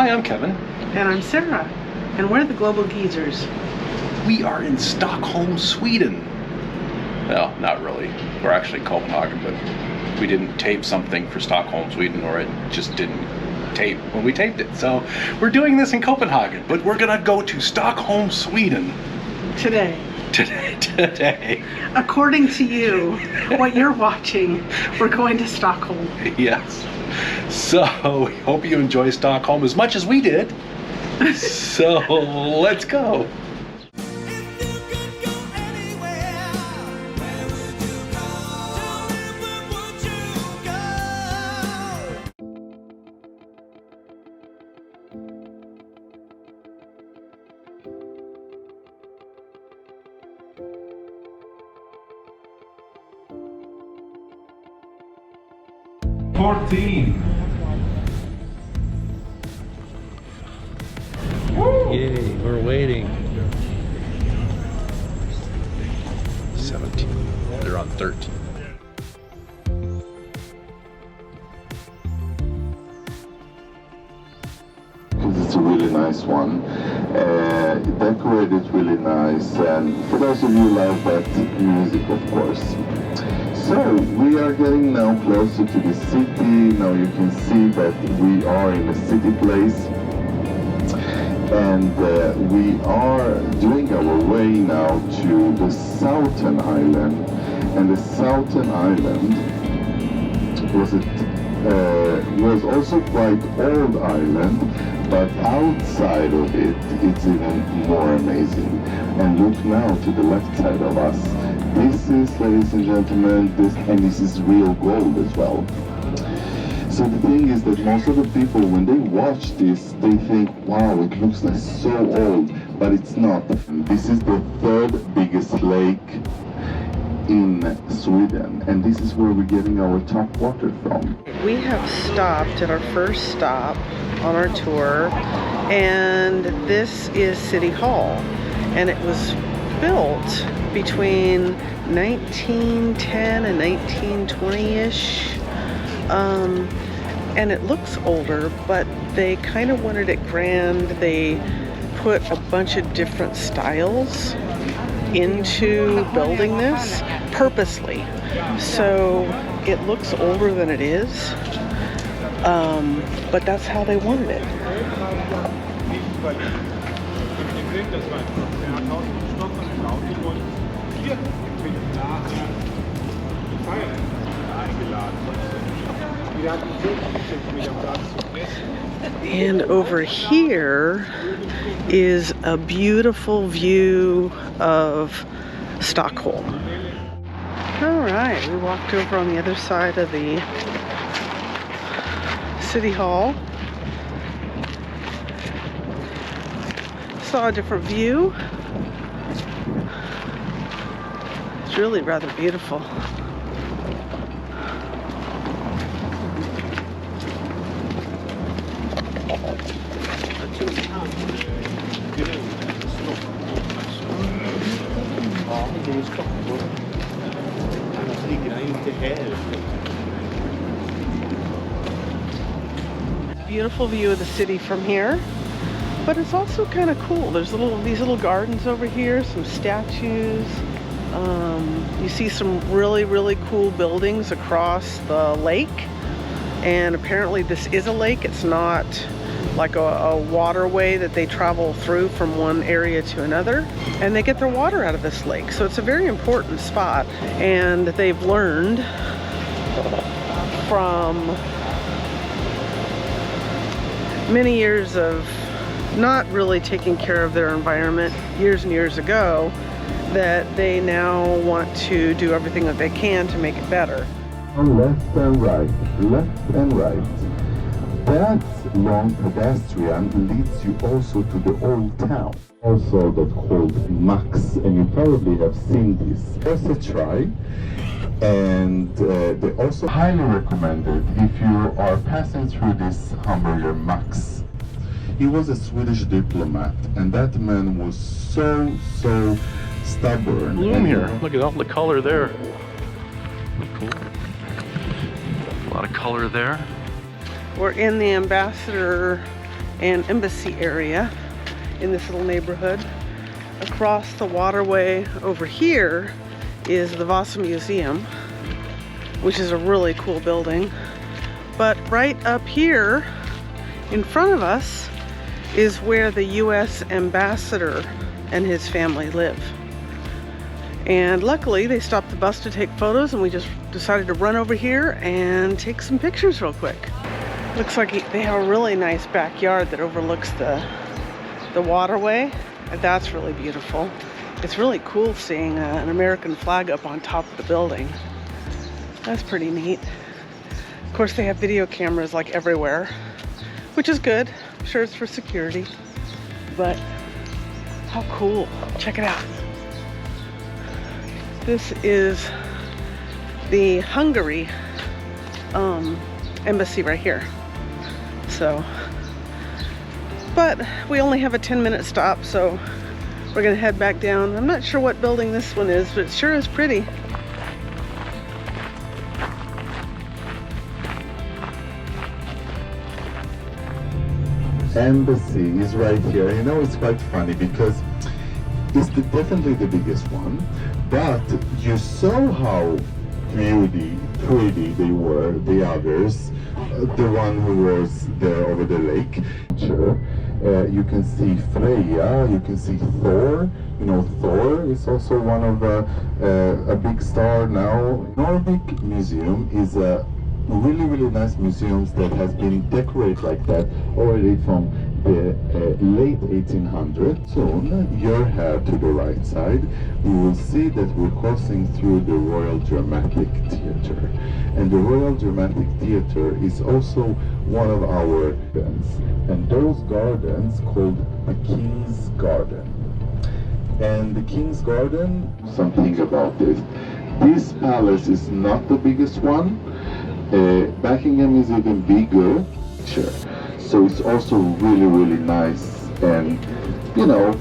Hi, I'm Kevin. And I'm Sarah, and we're the Global Geezers. We are in Stockholm, Sweden. Well, not really. We're actually in Copenhagen, but we didn't tape something for Stockholm, Sweden, or it just didn't tape when we taped it. So we're doing this in Copenhagen, but we're gonna go to Stockholm, Sweden. Today. According to you, what you're watching, we're going to Stockholm. Yes. So we hope you enjoy Stockholm as much as we did. So let's go. Yay, we're waiting. 17. They're on 13. It's a really nice one. Decorated really nice, and for those of you who love that music, of course. So we are getting now closer to the city. Now you can see that we are in a city place, and we are doing our way now to the southern island. And the southern island was also quite old island, but outside of it, it's even more amazing. And look now to the left side of us. This is, ladies and gentlemen, this is real gold as well. So the thing is that most of the people, when they watch this, they think, wow, it looks like so old, but it's not. This is the third biggest lake in Sweden, and this is where we're getting our top water from. We have stopped at our first stop on our tour, and this is City Hall, and it was built between 1910 and 1920-ish, and it looks older, but they kind of wanted it grand. They put a bunch of different styles into building this purposely, so it looks older than it is, but that's how they wanted it. And over here is a beautiful view of Stockholm. All right, we walked over on the other side of the City Hall. Saw a different view. It's really rather beautiful. Beautiful view of the city from here, but it's also kind of cool. There's these little gardens over here, some statues. You see some really cool buildings across the lake, and apparently this is a lake. It's not like a waterway that they travel through from one area to another, and they get their water out of this lake, so it's a very important spot. And they've learned from many years of not really taking care of their environment years and years ago, that they now want to do everything that they can to make it better. Left and right, left and right. That long pedestrian leads you also to the old town, also that's called Max, and you probably have seen this. Just a try, and they also highly recommend it if you are passing through this hamburger Max. He was a Swedish diplomat, and that man was so stubborn. Bloom here. Look at all the color there. Cool. A lot of color there. We're in the ambassador and embassy area in this little neighborhood. Across the waterway over here is the Vasa Museum, which is a really cool building. But right up here in front of us is where the US ambassador and his family live. And luckily they stopped the bus to take photos, and we just decided to run over here and take some pictures real quick. Looks like they have a really nice backyard that overlooks the waterway. And that's really beautiful. It's really cool seeing an American flag up on top of the building. That's pretty neat. Of course, they have video cameras like everywhere, which is good. I'm sure it's for security, but how cool. Check it out. This is the Hungary embassy right here. So, but we only have a 10-minute stop, so we're gonna head back down. I'm not sure what building this one is, but it sure is pretty. Embassy is right here. You know, it's quite funny because it's definitely the biggest one, but you saw how pretty they were, the others. The one who was there over the lake. You can see Freya, you can see Thor. You know, Thor is also one of a big star now. Nordic Museum is a really nice museum that has been decorated like that already from the late 1800s. Soon, your head to the right side, we will see that we're crossing through the Royal Dramatic Theatre. And the Royal Dramatic Theatre is also one of our gardens. And those gardens called the King's Garden. And the King's Garden, something about this. This palace is not the biggest one. Buckingham is even bigger. Sure. So it's also really nice and, you know,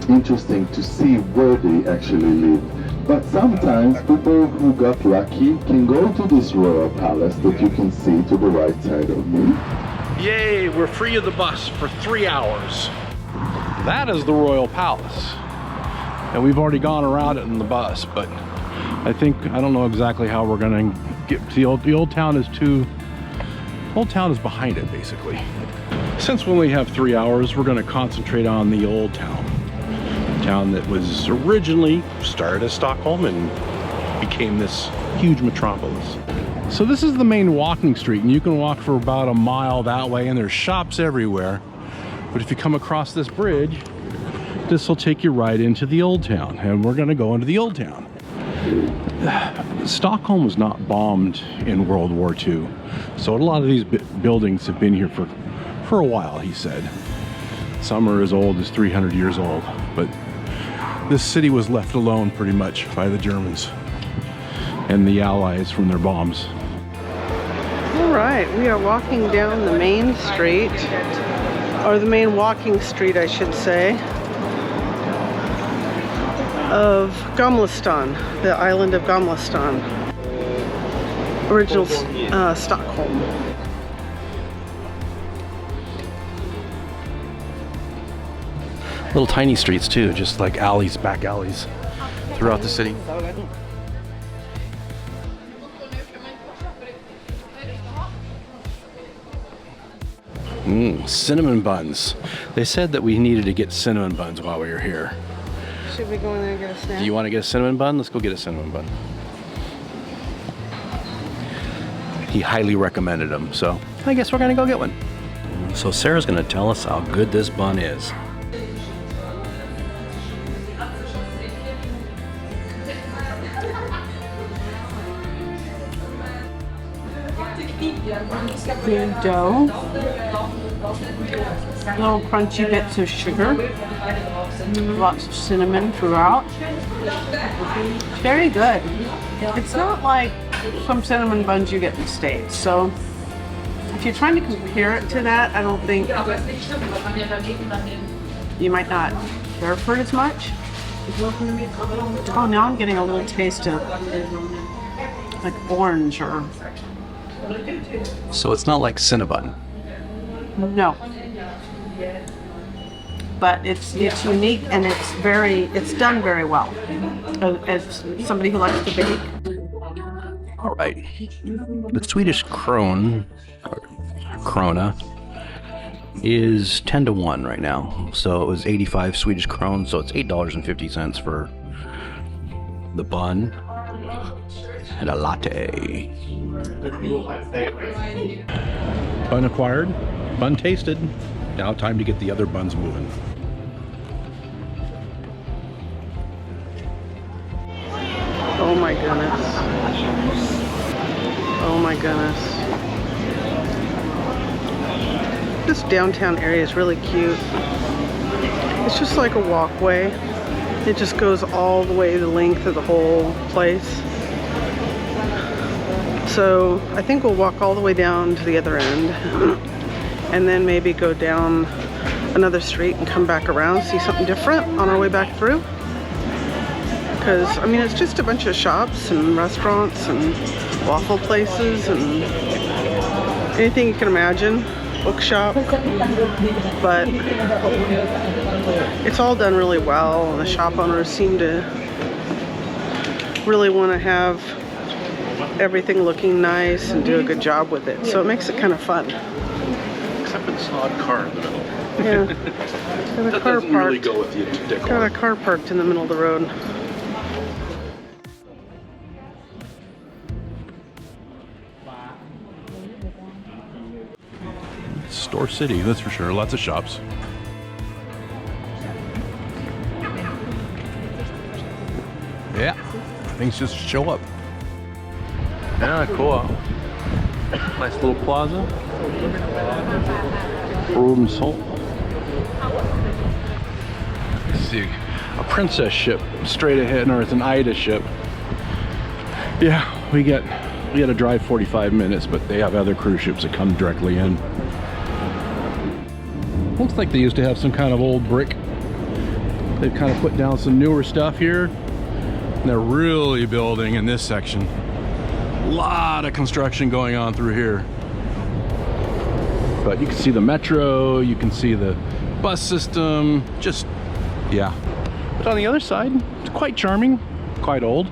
interesting to see where they actually live. But sometimes people who got lucky can go to this royal palace that you can see to the right side of me. Yay, we're free of the bus for 3 hours. That is the Royal Palace. And we've already gone around it in the bus, but I don't know exactly how we're gonna get to the old town Old town is behind it, basically. Since we only have 3 hours, we're gonna concentrate on the old town. Town that was originally started as Stockholm and became this huge metropolis. So this is the main walking street, and you can walk for about a mile that way, and there's shops everywhere. But if you come across this bridge, this will take you right into the old town, and we're gonna go into the old town. Stockholm was not bombed in World War II, so a lot of these buildings have been here for a while, he said. Some are as old as 300 years old, but this city was left alone pretty much by the Germans and the Allies from their bombs. All right, we are walking down the main street, or the main walking street, I should say, of Gamlestan, the island of Gamlestan, original Stockholm. Little tiny streets too, just like alleys, back alleys throughout the city. Cinnamon buns. They said that we needed to get cinnamon buns while we were here. Should we go in there and get a snack? Do you want to get a cinnamon bun? Let's go get a cinnamon bun. He highly recommended them, so I guess we're gonna go get one. So Sarah's gonna tell us how good this bun is. Cream dough, little crunchy bits of sugar, lots of cinnamon throughout. Very good. It's not like some cinnamon buns you get in the States, so if you're trying to compare it to that, I don't think you might not care for it as much. Oh, now I'm getting a little taste of like orange or... So it's not like Cinnabon. No. But it's unique and it's done very well. As somebody who likes to bake. All right. The Swedish krona is 10 to 1 right now. So it was 85 Swedish krones, so it's $8.50 for the bun and a latte. Bun acquired, bun tasted. Now time to get the other buns moving. Oh my goodness. Oh my goodness. This downtown area is really cute. It's just like a walkway. It just goes all the way the length of the whole place. So I think we'll walk all the way down to the other end and then maybe go down another street and come back around, see something different on our way back through. Because, I mean, it's just a bunch of shops and restaurants and waffle places and anything you can imagine. Bookshop. But it's all done really well, and the shop owners seem to really want to have everything looking nice and do a good job with it. So it makes it kind of fun. Except for this odd car in the middle. Yeah. Got a car doesn't really parked. go with the decor. Got a car parked in the middle of the road. Store city, that's for sure. Lots of shops. Yeah, things just show up. Yeah, cool. Nice little plaza. Room salt. See, a princess ship straight ahead, or it's an Ida ship. Yeah, we got to drive 45 minutes, but they have other cruise ships that come directly in. Looks like they used to have some kind of old brick. They've kind of put down some newer stuff here. And they're really building in this section. A lot of construction going on through here. But you can see the metro, you can see the bus system, just, yeah. But on the other side, it's quite charming, quite old.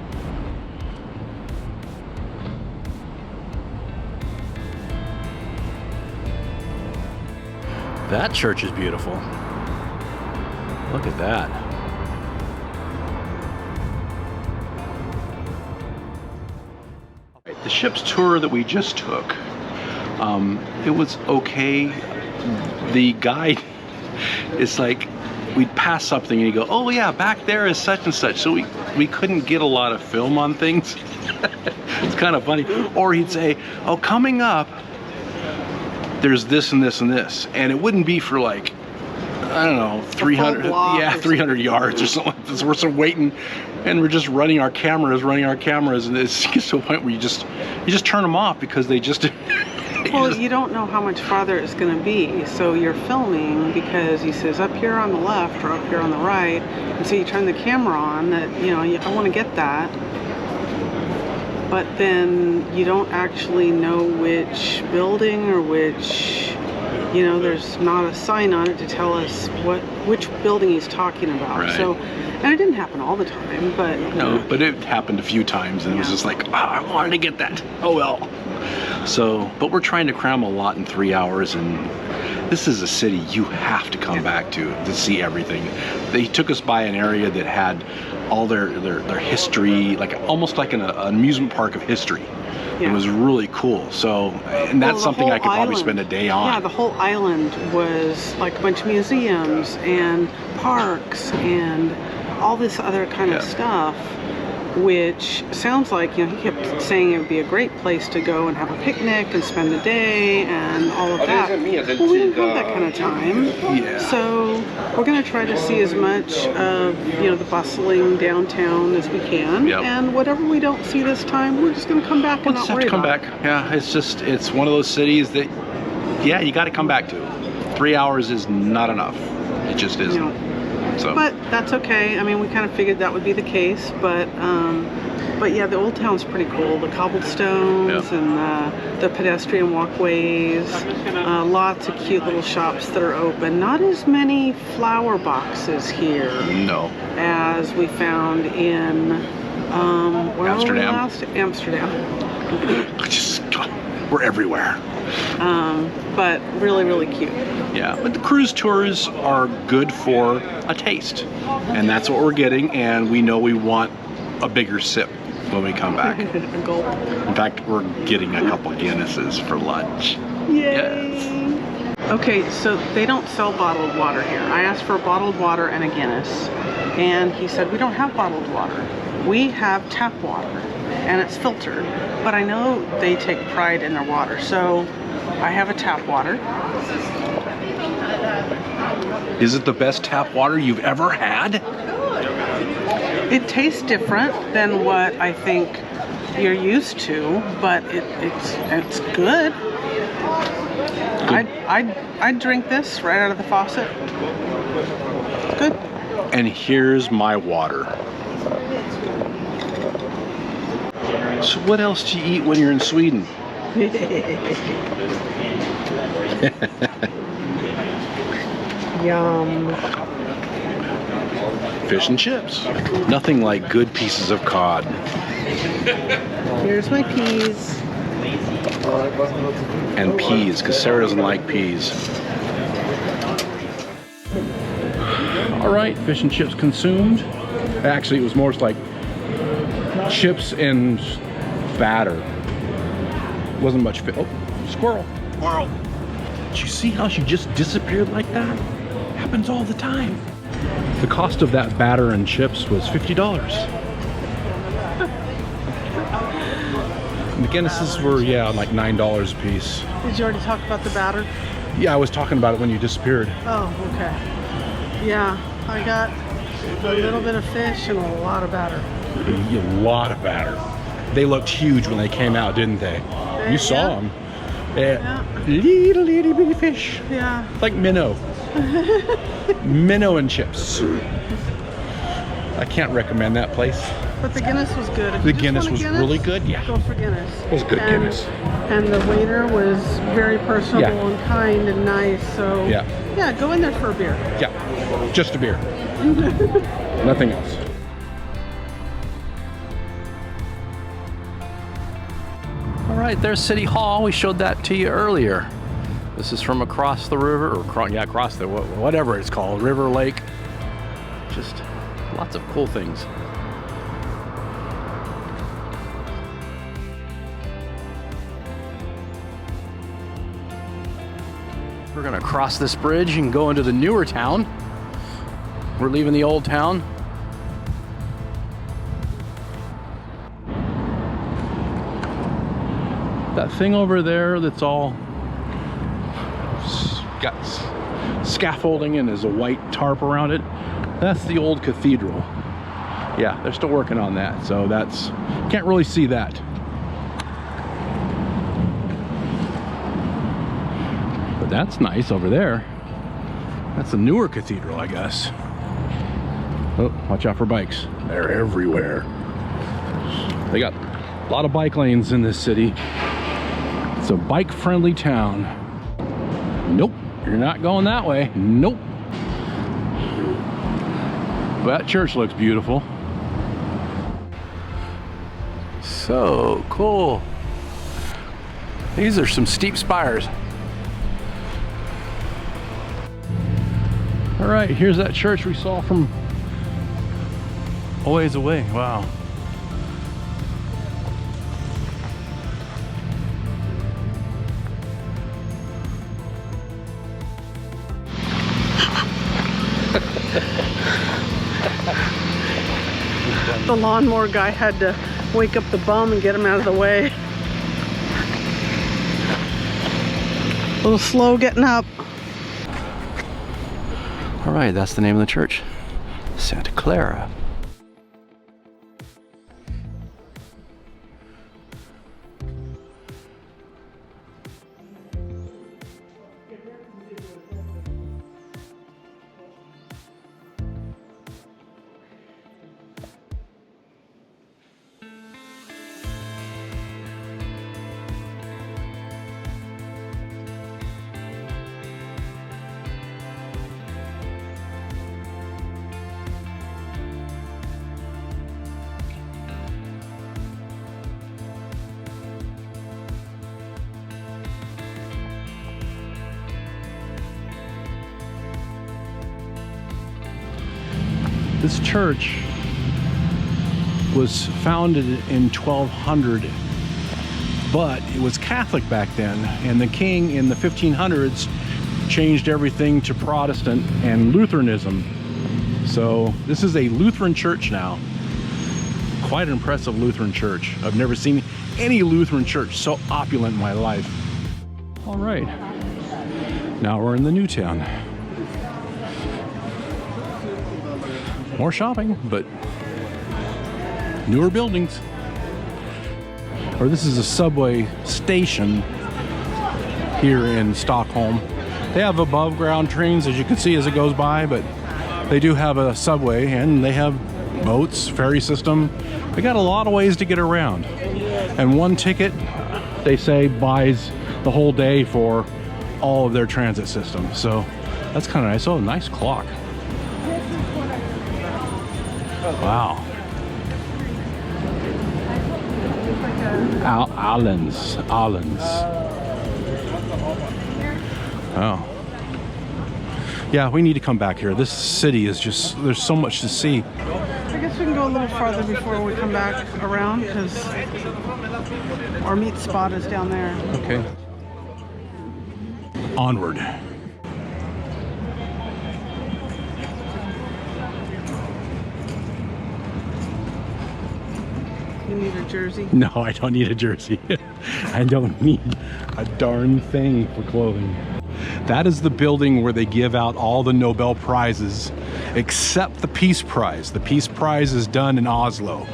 That church is beautiful. Look at that. The ship's tour that we just took, it was okay. The guide, it's like we'd pass something and he'd go, oh yeah, back there is such and such. So we couldn't get a lot of film on things. It's kind of funny. Or he'd say, oh, coming up, there's this and this and this. And it wouldn't be for like, I don't know, 300, yeah, 300 yards or something like this. We're sort of waiting and we're just running our cameras, and it gets to a point where you just turn them off because they just... Well, you don't know how much farther it's going to be, so you're filming because he says up here on the left or up here on the right, and so you turn the camera on that, you know, I want to get that, but then you don't actually know which building or which, you know, there's not a sign on it to tell us which building he's talking about. Right. So, and it didn't happen all the time, but... No, but it happened a few times and it was just like, oh, I wanted to get that. Oh well. So, but we're trying to cram a lot in 3 hours, and this is a city you have to come back to see everything. They took us by an area that had all their history, like almost like an amusement park of history. Yeah. It was really cool. So, and that's something I could probably spend a day on. Yeah, the whole island was like a bunch of museums and parks and all this other kind of stuff, which sounds like, you know, he kept saying it would be a great place to go and have a picnic and spend the day and all of that. Well, we didn't have that kind of time. Yeah. So we're going to try to see as much of, you know, the bustling downtown as we can. Yep. And whatever we don't see this time, we're just going to come back and not worry about it. Yeah, it's one of those cities that, yeah, you got to come back to. 3 hours is not enough. It just isn't. No. So, But that's okay. I mean, we kind of figured that would be the case. But yeah, the old town's pretty cool. The cobblestones and the pedestrian walkways. Lots of cute little shops that are open. Not as many flower boxes here no. as we found in where were we Amsterdam. last? Amsterdam. We're everywhere. But really, really cute. Yeah, but the cruise tours are good for a taste. And that's what we're getting, and we know we want a bigger sip when we come back. A gulp. In fact, we're getting a couple Guinnesses for lunch. Yay! Okay, so they don't sell bottled water here. I asked for a bottled water and a Guinness, and he said we don't have bottled water. We have tap water, and it's filtered. But I know they take pride in their water, so I have a tap water. Is it the best tap water you've ever had? It tastes different than what I think you're used to, but it's good. I'd drink this right out of the faucet. Good. And here's my water. So what else do you eat when you're in Sweden? Yum. Fish and chips. Nothing like good pieces of cod. Here's my peas. And peas, because Sarah doesn't like peas. All right, fish and chips consumed. Actually, it was more like chips and batter. Wasn't much fish. Oh, squirrel. Squirrel. Did you see how she just disappeared like that? Happens all the time. The cost of that batter and chips was $50. The Guinnesses were, yeah, like $9 a piece. Did you already talk about the batter? Yeah, I was talking about it when you disappeared. Oh, okay. Yeah, I got a little bit of fish and a lot of batter. A lot of batter. They looked huge when they came out, didn't they? You saw them. Yeah. Little itty bitty fish. Yeah. Like minnow. Minnow and chips. I can't recommend that place. But the Guinness was good. If The you just Guinness want a was Guinness, really good, yeah. Go for Guinness. It was good Guinness. And the waiter was very personable Yeah. and kind and nice. So Yeah. yeah, go in there for a beer. Yeah, just a beer. Nothing else. All right, there's City Hall. We showed that to you earlier. This is from across the river, or across the, whatever it's called, river, lake. Just lots of cool things. We're gonna cross this bridge and go into the newer town. We're leaving the old town. That thing over there that's all got scaffolding and there's a white tarp around it, that's the old cathedral. Yeah, they're still working on that, so that's, can't really see that. But that's nice over there. That's a newer cathedral, I guess. Oh, watch out for bikes. They're everywhere. They got a lot of bike lanes in this city. It's a bike-friendly town. Nope, you're not going that way. Nope. Well, that church looks beautiful. So cool. These are some steep spires. All right, here's that church we saw from a ways away. Wow. The lawnmower guy had to wake up the bum and get him out of the way. A little slow getting up. All right, that's the name of the church, Santa Clara. This church was founded in 1200, but it was Catholic back then, and the king in the 1500s changed everything to Protestant and Lutheranism. So this is a Lutheran church now. Quite an impressive Lutheran church. I've never seen any Lutheran church so opulent in my life. All right, now we're in the new town. More shopping, but newer buildings. Or this is a subway station here in Stockholm. They have above ground trains, as you can see as it goes by, but they do have a subway, and they have boats, ferry system. They got a lot of ways to get around. And one ticket, they say, buys the whole day for all of their transit system. So that's kind of nice. Oh, nice clock. Wow. Allens. Oh. Yeah, we need to come back here. This city is just, there's so much to see. I guess we can go a little farther before we come back around, because our meat spot is down there. Okay. Onward. You need a jersey? No, I don't need a jersey. I don't need a darn thing for clothing. That is the building where they give out all the Nobel Prizes, except the Peace Prize. The Peace Prize is done in Oslo,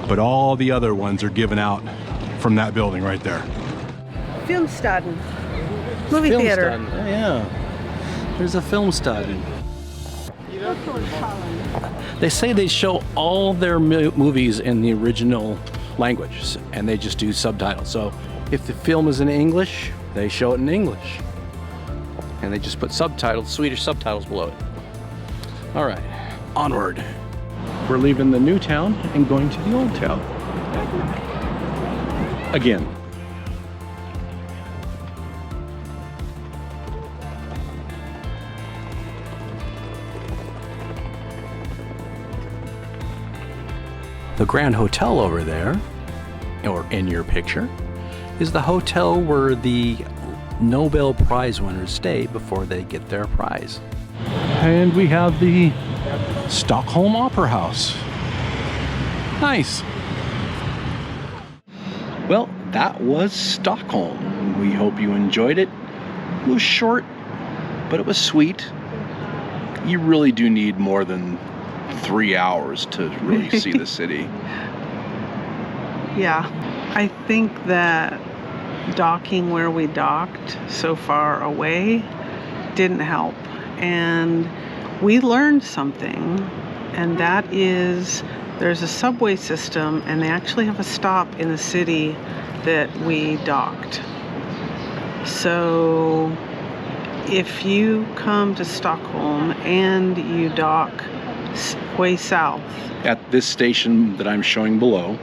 but all the other ones are given out from that building right there. Filmstaden. Movie theater. Oh, yeah. There's a Filmstaden. They say they show all their movies in the original language, and they just do subtitles. So if the film is in English, they show it in English. And they just put subtitles, Swedish subtitles below it. All right, onward. We're leaving the new town and going to the old town. Again. The Grand Hotel over there, or in your picture, is the hotel where the Nobel Prize winners stay before they get their prize. And we have the Stockholm Opera House. Nice. Well, that was Stockholm. We hope you enjoyed it. It was short, but it was sweet. You really do need more than 3 hours to really see the city. Yeah, I think that docking where we docked so far away didn't help, and we learned something, and that is there's a subway system, and they actually have a stop in the city that we docked. So if you come to Stockholm and you dock way south At this station that I'm showing below,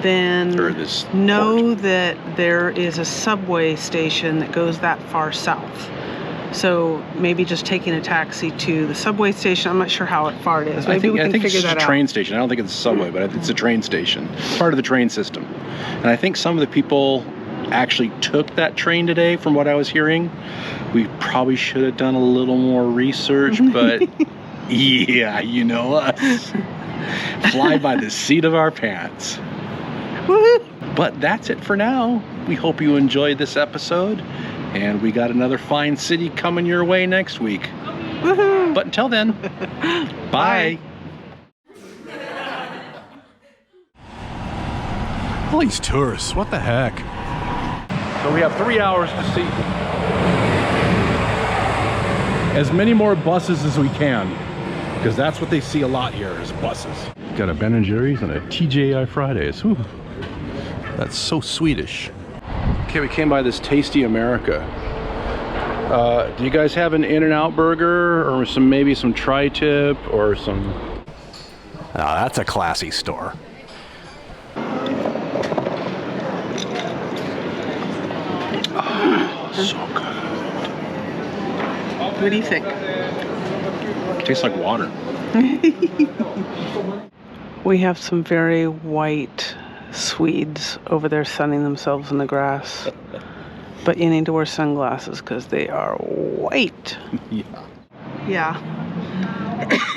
then this know that there is a subway station that goes that far south. So maybe just taking a taxi to the subway station. I'm not sure how far it is. Maybe we can figure that out. I think it's just a train station. I don't think it's a subway, but it's a train station. It's part of the train system. And I think some of the people actually took that train today, from what I was hearing. We probably should have done a little more research, but yeah, you know us. Fly by the seat of our pants. But that's it for now. We hope you enjoyed this episode, and we got another fine city coming your way next week. Woohoo! But until then, bye. All these tourists, what the heck? So we have 3 hours to see as many more buses as we can, because that's what they see a lot here is buses. Got a Ben & Jerry's and a TGI Fridays. Whew. That's so Swedish. Okay, we came by this Tasty America. Do you guys have an In-N-Out burger, or maybe some tri-tip, or some... Oh, that's a classy store. Oh, so good. What do you think? tastes like water. We have some very white Swedes over there sunning themselves in the grass. But you need to wear sunglasses because they are white. Yeah. Yeah.